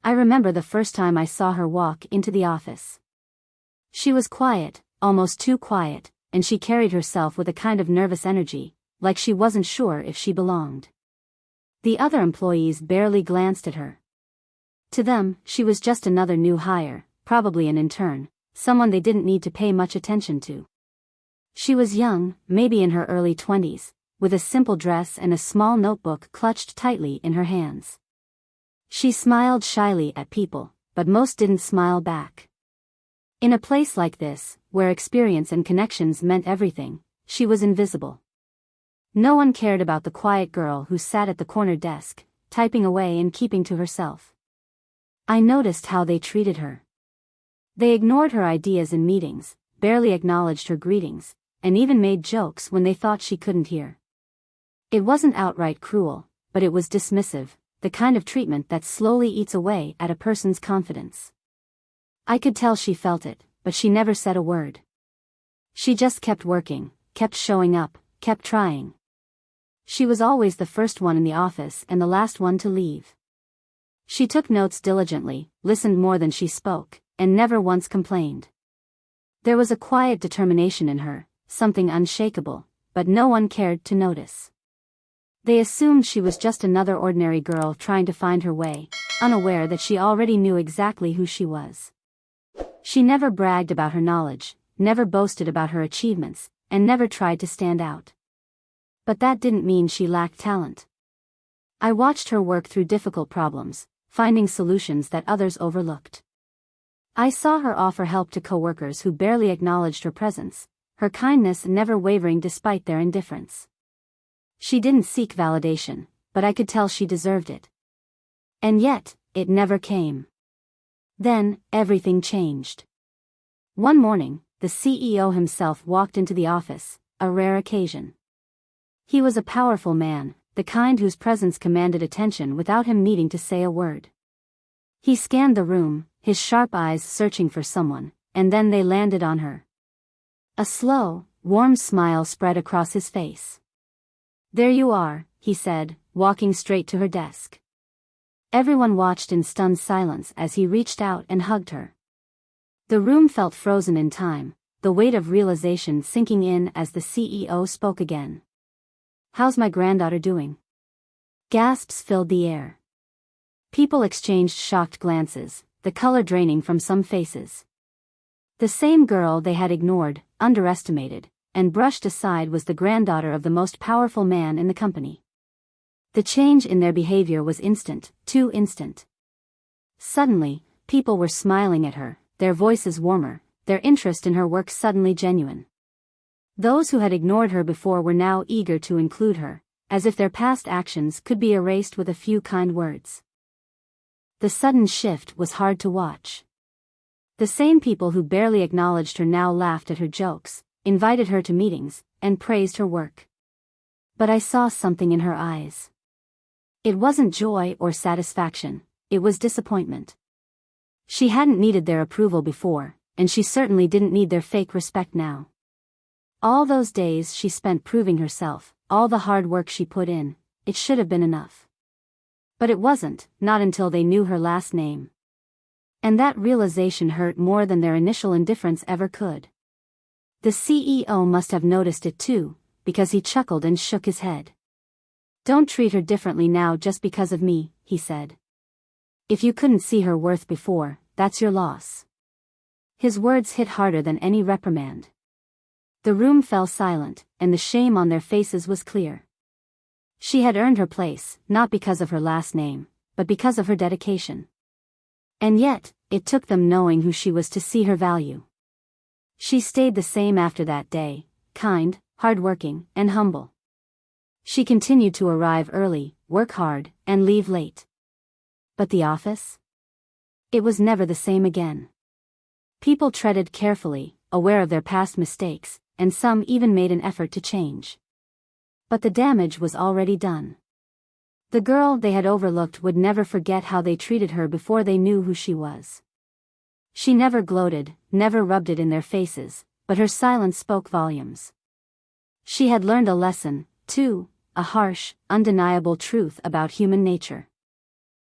I remember the first time I saw her walk into the office. She was quiet, almost too quiet, and she carried herself with a kind of nervous energy, like she wasn't sure if she belonged. The other employees barely glanced at her. To them, she was just another new hire, probably an intern, someone they didn't need to pay much attention to. She was young, maybe in her early 20s, with a simple dress and a small notebook clutched tightly in her hands. She smiled shyly at people, but most didn't smile back. In a place like this, where experience and connections meant everything, she was invisible. No one cared about the quiet girl who sat at the corner desk, typing away and keeping to herself. I noticed how they treated her. They ignored her ideas in meetings, barely acknowledged her greetings, and even made jokes when they thought she couldn't hear. It wasn't outright cruel, but it was dismissive, the kind of treatment that slowly eats away at a person's confidence. I could tell she felt it, but she never said a word. She just kept working, kept showing up, kept trying. She was always the first one in the office and the last one to leave. She took notes diligently, listened more than she spoke, and never once complained. There was a quiet determination in her, something unshakable, but no one cared to notice. They assumed she was just another ordinary girl trying to find her way, unaware that she already knew exactly who she was. She never bragged about her knowledge, never boasted about her achievements, and never tried to stand out. But that didn't mean she lacked talent. I watched her work through difficult problems, finding solutions that others overlooked. I saw her offer help to coworkers who barely acknowledged her presence, her kindness never wavering despite their indifference. She didn't seek validation, but I could tell she deserved it. And yet, it never came. Then, everything changed. One morning, the CEO himself walked into the office, a rare occasion. He was a powerful man, the kind whose presence commanded attention without him needing to say a word. He scanned the room, his sharp eyes searching for someone, and then they landed on her. A slow, warm smile spread across his face. "There you are," he said, walking straight to her desk. Everyone watched in stunned silence as he reached out and hugged her. The room felt frozen in time, the weight of realization sinking in as the CEO spoke again. "How's my granddaughter doing?" Gasps filled the air. People exchanged shocked glances, the color draining from some faces. The same girl they had ignored, underestimated, and brushed aside was the granddaughter of the most powerful man in the company. The change in their behavior was instant, too instant. Suddenly, people were smiling at her, their voices warmer, their interest in her work suddenly genuine. Those who had ignored her before were now eager to include her, as if their past actions could be erased with a few kind words. The sudden shift was hard to watch. The same people who barely acknowledged her now laughed at her jokes, invited her to meetings, and praised her work. But I saw something in her eyes. It wasn't joy or satisfaction, it was disappointment. She hadn't needed their approval before, and she certainly didn't need their fake respect now. All those days she spent proving herself, all the hard work she put in, it should have been enough. But it wasn't, not until they knew her last name. And that realization hurt more than their initial indifference ever could. The CEO must have noticed it too, because he chuckled and shook his head. "Don't treat her differently now just because of me," he said. "If you couldn't see her worth before, that's your loss." His words hit harder than any reprimand. The room fell silent, and the shame on their faces was clear. She had earned her place, not because of her last name, but because of her dedication. And yet, it took them knowing who she was to see her value. She stayed the same after that day, kind, hardworking, and humble. She continued to arrive early, work hard, and leave late. But the office? It was never the same again. People treaded carefully, aware of their past mistakes, and some even made an effort to change. But the damage was already done. The girl they had overlooked would never forget how they treated her before they knew who she was. She never gloated, never rubbed it in their faces, but her silence spoke volumes. She had learned a lesson, too, a harsh, undeniable truth about human nature.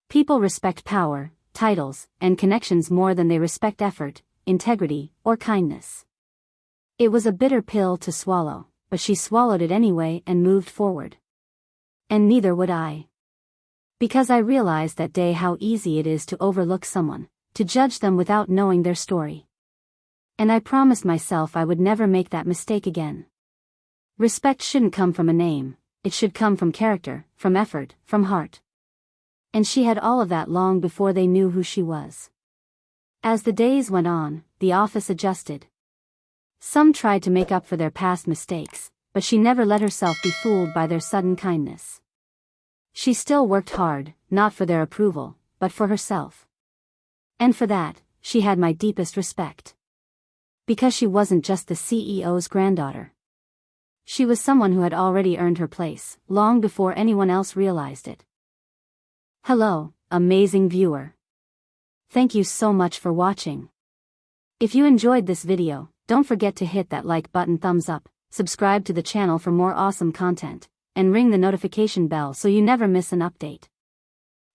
People respect power, titles, and connections more than they respect effort, integrity, or kindness. It was a bitter pill to swallow, but she swallowed it anyway and moved forward. And neither would I. Because I realized that day how easy it is to overlook someone, to judge them without knowing their story. And I promised myself I would never make that mistake again. Respect shouldn't come from a name, it should come from character, from effort, from heart. And she had all of that long before they knew who she was. As the days went on, the office adjusted. Some tried to make up for their past mistakes, but she never let herself be fooled by their sudden kindness. She still worked hard, not for their approval, but for herself. And for that, she had my deepest respect. Because she wasn't just the CEO's granddaughter. She was someone who had already earned her place, long before anyone else realized it. Hello, amazing viewer. Thank you so much for watching. If you enjoyed this video, don't forget to hit that like button, thumbs up, subscribe to the channel for more awesome content, and ring the notification bell so you never miss an update.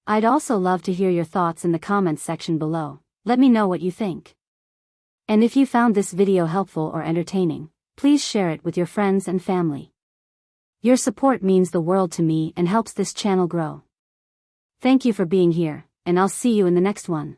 I'd also love to hear your thoughts in the comments section below. Let me know what you think. And if you found this video helpful or entertaining, please share it with your friends and family. Your support means the world to me and helps this channel grow. Thank you for being here, and I'll see you in the next one.